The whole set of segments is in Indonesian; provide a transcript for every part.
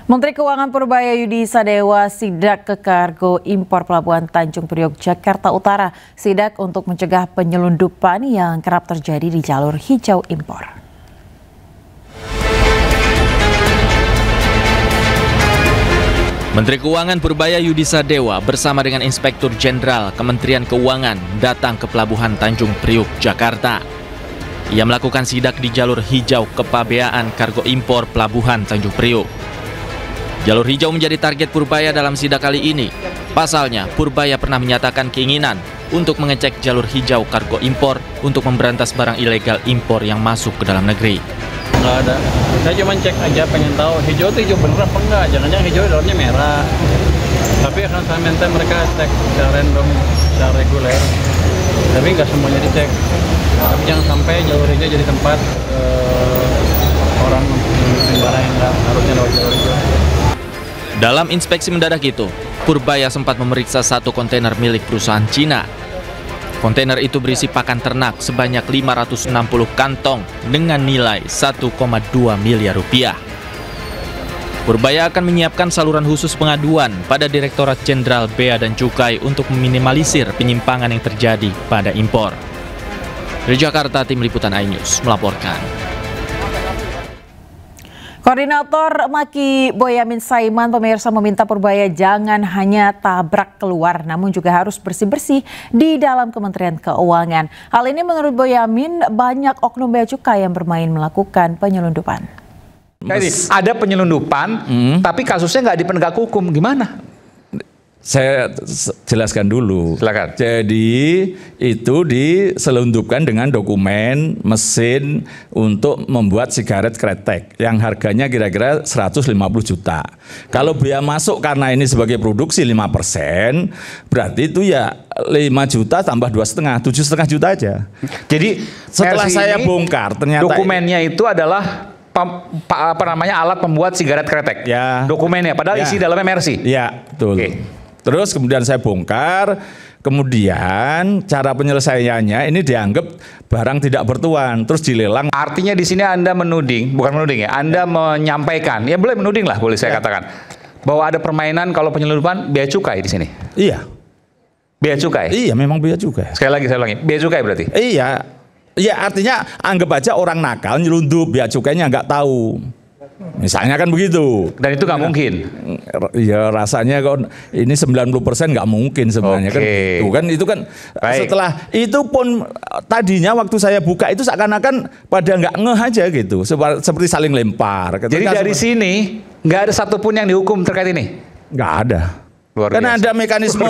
Menteri Keuangan Purbaya Yudi Sadewa sidak ke kargo impor Pelabuhan Tanjung Priok, Jakarta Utara. Sidak untuk mencegah penyelundupan yang kerap terjadi di jalur hijau impor. Menteri Keuangan Purbaya Yudi Sadewa bersama dengan Inspektur Jenderal Kementerian Keuangan datang ke Pelabuhan Tanjung Priok, Jakarta. Ia melakukan sidak di jalur hijau kepabeaan kargo impor Pelabuhan Tanjung Priok. Jalur hijau menjadi target Purbaya dalam sidak kali ini. Pasalnya, Purbaya pernah menyatakan keinginan untuk mengecek jalur hijau kargo impor untuk memberantas barang ilegal impor yang masuk ke dalam negeri. Nggak ada. Saya cuma cek aja, pengen tahu hijau itu hijau bener apa enggak. Jangan-jangan hijau dalamnya merah. Tapi akan saya minta mereka cek secara random, secara reguler. Tapi nggak semuanya dicek. Tapi jangan sampai jalur hijau jadi tempat orang barang yang nggak harusnya lewat jalur hijau. Dalam inspeksi mendadak itu, Purbaya sempat memeriksa satu kontainer milik perusahaan Cina. Kontainer itu berisi pakan ternak sebanyak 560 kantong dengan nilai 1,2 miliar rupiah. Purbaya akan menyiapkan saluran khusus pengaduan pada Direktorat Jenderal Bea dan Cukai untuk meminimalisir penyimpangan yang terjadi pada impor. Dari Jakarta, Tim Liputan iNews melaporkan. Koordinator Maki Boyamin Saiman pemirsa meminta Purbaya jangan hanya tabrak keluar, namun juga harus bersih-bersih di dalam Kementerian Keuangan. Hal ini menurut Boyamin banyak oknum bea cukai yang bermain melakukan penyelundupan. Jadi ada penyelundupan, tapi kasusnya nggak di penegak hukum, gimana? Saya jelaskan dulu. Silakan. Jadi itu diselundupkan dengan dokumen mesin untuk membuat sigaret kretek yang harganya kira-kira 150 juta. Kalau bea masuk karena ini sebagai produksi 5%, berarti itu ya 5 juta tambah 2,5, 7,5 juta aja. Jadi setelah saya bongkar ternyata dokumennya itu adalah alat pembuat sigaret kretek. Ya. Dokumennya padahal isi dalamnya Mercy. Ya, betul. Oke. Terus kemudian saya bongkar, kemudian cara penyelesaiannya ini dianggap barang tidak bertuan, terus dilelang. Artinya di sini Anda menuding, bukan menuding ya, Anda menyampaikan, ya boleh menuding lah, boleh saya katakan, bahwa ada permainan kalau penyelundupan bea cukai di sini. Iya. Bea cukai? Iya, memang bea cukai. Sekali lagi saya ulangi, bea cukai berarti? Iya. Ya artinya anggap aja orang nakal nyelundup, bea cukainya nggak tahu. Misalnya kan begitu. Dan itu nggak mungkin? Ya rasanya kok ini 90% nggak mungkin sebenarnya. Kan itu kan baik. Setelah itu pun tadinya waktu saya buka itu seakan-akan pada nggak ngeh aja gitu, seperti saling lempar. Jadi dari sini nggak ada satupun yang dihukum terkait ini? Nggak ada. Karena ada mekanisme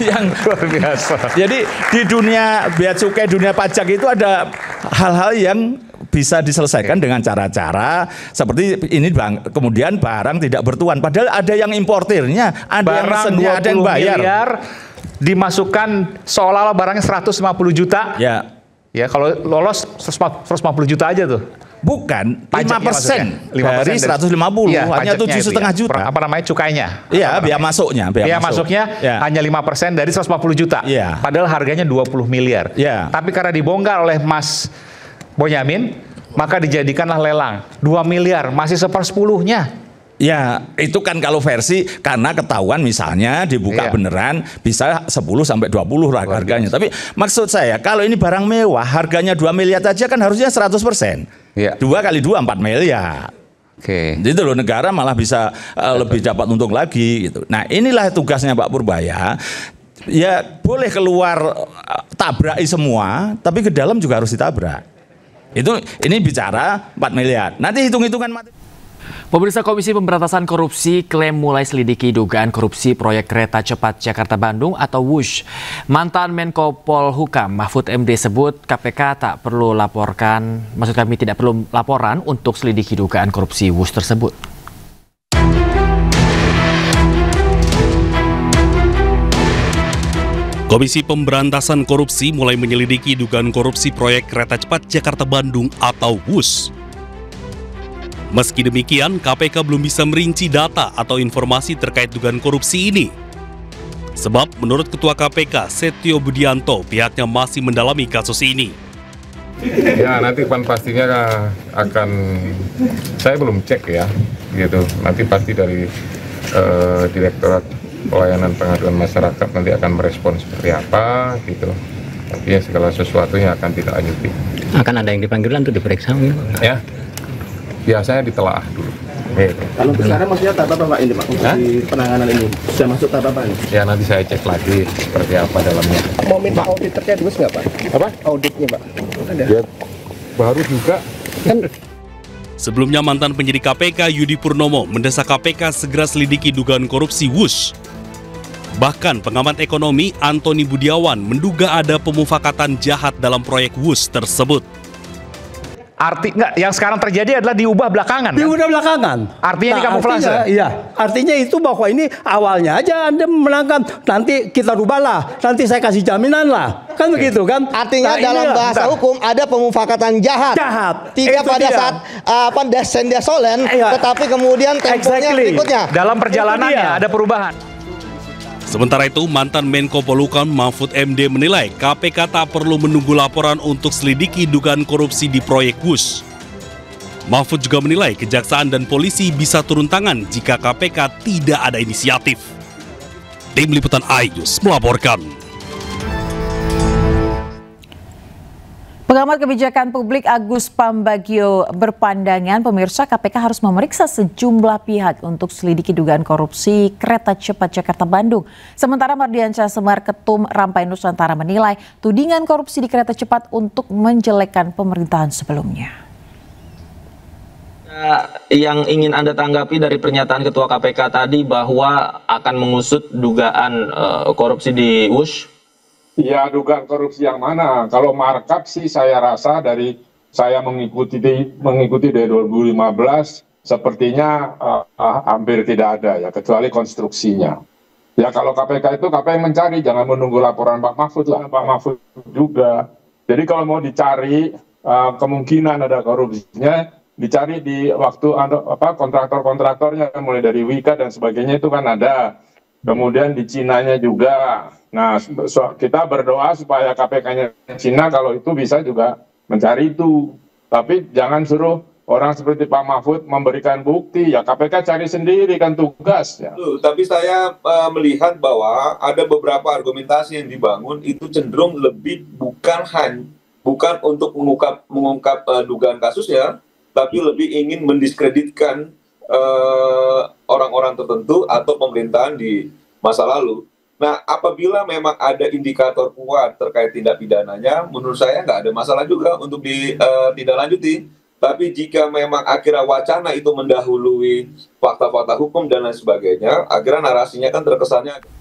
yang luar biasa. Jadi di dunia bea cukai, dunia pajak itu ada hal-hal yang bisa diselesaikan dengan cara-cara seperti ini, bang. Kemudian barang tidak bertuan, padahal ada yang importirnya, ada yang mesennya, ada yang bayar. Miliar dimasukkan seolah-olah barangnya 150 juta. Ya. Ya kalau lolos 150 juta aja tuh. Bukan, 5% dari 150, iya, hanya 7,5 juta. Apa namanya, cukainya? Iya, biaya masuknya. Biaya masuknya ya. Hanya 5% dari 150 juta. Ya. Padahal harganya 20 miliar. Ya. Tapi karena dibongkar oleh Mas Boyamin, maka dijadikanlah lelang. 2 miliar, masih 1/10-nya. Ya, itu kan kalau versi karena ketahuan misalnya dibuka beneran bisa 10 sampai 20 harganya. Tapi maksud saya kalau ini barang mewah harganya 2 miliar aja kan harusnya 100%. Ya. 2 kali 2 4 miliar. Oke. Jadi loh negara malah bisa lebih dapat untung lagi gitu. Nah, inilah tugasnya Pak Purbaya. Ya boleh keluar tabraki semua, tapi ke dalam juga harus ditabrak. Ini bicara 4 miliar. Nanti hitung-hitungan mati. Pemirsa, Komisi Pemberantasan Korupsi klaim mulai selidiki dugaan korupsi proyek kereta cepat Jakarta-Bandung atau WUSH. Mantan Menko Polhukam Mahfud MD sebut KPK tak perlu tidak perlu laporan untuk selidiki dugaan korupsi WUSH tersebut. Komisi Pemberantasan Korupsi mulai menyelidiki dugaan korupsi proyek kereta cepat Jakarta-Bandung atau WUSH. Meski demikian, KPK belum bisa merinci data atau informasi terkait dugaan korupsi ini. Sebab menurut Ketua KPK, Setio Budianto, pihaknya masih mendalami kasus ini. Ya nanti pastinya akan, saya belum cek ya, gitu. Nanti pasti dari Direktorat Pelayanan Pengaduan Masyarakat nanti akan merespon seperti apa, gitu. Nantinya segala sesuatunya akan ditindaklanjuti. Akan ada yang dipanggil untuk diperiksa? Ya, biasanya ditelaah dulu. Kalau sekarang maksudnya tahap apa Pak ini Pak? Di penanganan ini sudah masuk tahap apa ini? Ya nanti saya cek lagi seperti apa dalamnya. Mau minta audit terkait bus nggak Pak? Apa? Auditnya Pak? Ada. Ya, baru juga. Sebelumnya mantan penyidik KPK Yudi Purnomo mendesak KPK segera selidiki dugaan korupsi WUS. Bahkan pengamat ekonomi Antoni Budiawan menduga ada pemufakatan jahat dalam proyek WUS tersebut. Yang sekarang terjadi adalah diubah belakangan. Diubah belakangan. Artinya ini kamuflase. Artinya itu bahwa ini awalnya aja Anda menangkan, nanti kita rubahlah, nanti saya kasih jaminan lah, kan begitu kan? Artinya dalam bahasa hukum ada pemufakatan jahat. Tidak pada saat desendesolen, tetapi kemudian temponya berikutnya. Dalam perjalanannya ada perubahan. Sementara itu, mantan Menko Polhukam Mahfud MD menilai KPK tak perlu menunggu laporan untuk selidiki dugaan korupsi di proyek WUS. Mahfud juga menilai kejaksaan dan polisi bisa turun tangan jika KPK tidak ada inisiatif. Tim Liputan iNews melaporkan. Pengamat kebijakan publik Agus Pambagio berpandangan pemirsa KPK harus memeriksa sejumlah pihak untuk selidiki dugaan korupsi kereta cepat Jakarta-Bandung. Sementara Mardiansyah Semar, Ketum Rampai Nusantara menilai tudingan korupsi di kereta cepat untuk menjelekkan pemerintahan sebelumnya. Yang ingin Anda tanggapi dari pernyataan Ketua KPK tadi bahwa akan mengusut dugaan korupsi di WUS? Ya, dugaan korupsi yang mana? Kalau markup sih saya rasa dari saya mengikuti dari 2015 sepertinya hampir tidak ada ya, kecuali konstruksinya. Ya kalau KPK itu KPK mencari, jangan menunggu laporan Pak Mahfud lah, Pak Mahfud juga. Jadi kalau mau dicari kemungkinan ada korupsinya, dicari di waktu kontraktor-kontraktornya, mulai dari Wika dan sebagainya itu kan ada. Kemudian di Cinanya juga. Nah, kita berdoa supaya KPK-nya Cina kalau itu bisa juga mencari itu. Tapi jangan suruh orang seperti Pak Mahfud memberikan bukti. Ya KPK cari sendiri kan tugas. Ya. Tapi saya melihat bahwa ada beberapa argumentasi yang dibangun itu cenderung lebih bukan untuk mengungkap dugaan kasus ya, tapi lebih ingin mendiskreditkan orang-orang tertentu atau pemerintahan di masa lalu. Nah, apabila memang ada indikator kuat terkait tindak pidananya, menurut saya nggak ada masalah juga untuk ditindaklanjuti. Tapi jika memang akhirnya wacana itu mendahului fakta-fakta hukum dan lain sebagainya, akhirnya narasinya kan terkesannya.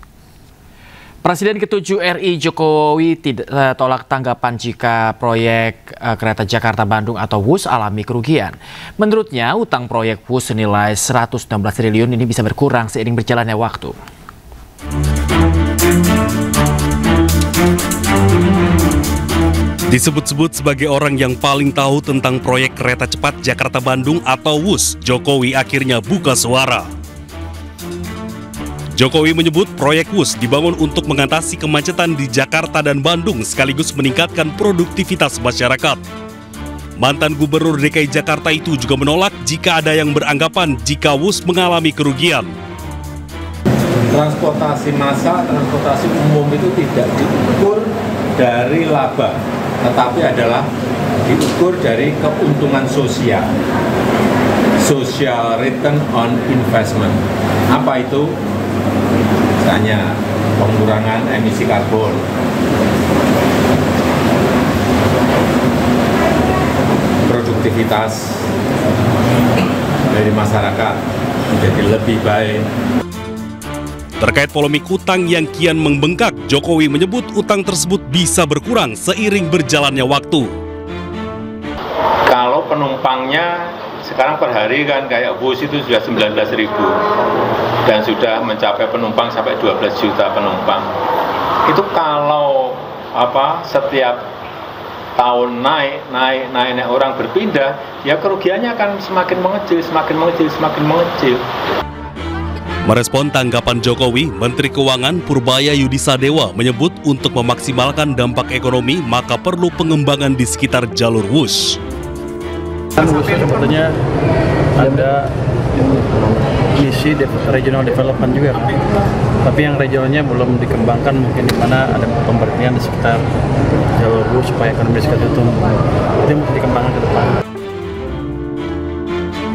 Presiden ke-7 RI Jokowi tidak tolak tanggapan jika proyek kereta Jakarta-Bandung atau WUS alami kerugian. Menurutnya, utang proyek WUS senilai 116 triliun ini bisa berkurang seiring berjalannya waktu. Disebut-sebut sebagai orang yang paling tahu tentang proyek kereta cepat Jakarta-Bandung atau WUS, Jokowi akhirnya buka suara. Jokowi menyebut proyek WUS dibangun untuk mengatasi kemacetan di Jakarta dan Bandung sekaligus meningkatkan produktivitas masyarakat. Mantan Gubernur DKI Jakarta itu juga menolak jika ada yang beranggapan jika WUS mengalami kerugian. Transportasi massal, transportasi umum itu tidak diukur dari laba, tetapi adalah diukur dari keuntungan sosial. Social return on investment. Apa itu? Misalnya pengurangan emisi karbon, produktivitas dari masyarakat menjadi lebih baik. Terkait polemik utang yang kian membengkak, Jokowi menyebut utang tersebut bisa berkurang seiring berjalannya waktu. Kalau penumpangnya sekarang per hari kan kayak bus itu sudah 19.000 dan sudah mencapai penumpang sampai 12 juta penumpang. Itu kalau setiap tahun naik orang berpindah, ya kerugiannya akan semakin mengecil. Merespon tanggapan Jokowi, Menteri Keuangan Purbaya Yudisadewa menyebut untuk memaksimalkan dampak ekonomi maka perlu pengembangan di sekitar jalur WUS. WUS sebetulnya ada misi regional development juga kan, tapi yang regionalnya belum dikembangkan, mungkin di mana ada pemberhentian di sekitar jalur WUS supaya ekonomi sekitar itu mungkin dikembangkan ke depan.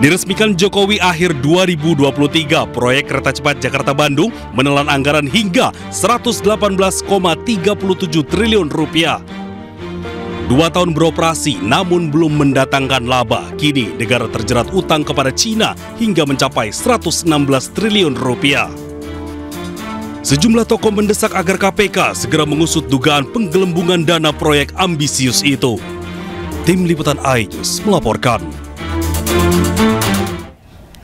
Diresmikan Jokowi akhir 2023, proyek kereta cepat Jakarta-Bandung menelan anggaran hingga 118,37 triliun rupiah. 2 tahun beroperasi namun belum mendatangkan laba. Kini negara terjerat utang kepada Cina hingga mencapai 116 triliun rupiah. Sejumlah tokoh mendesak agar KPK segera mengusut dugaan penggelembungan dana proyek ambisius itu. Tim Liputan iNews melaporkan.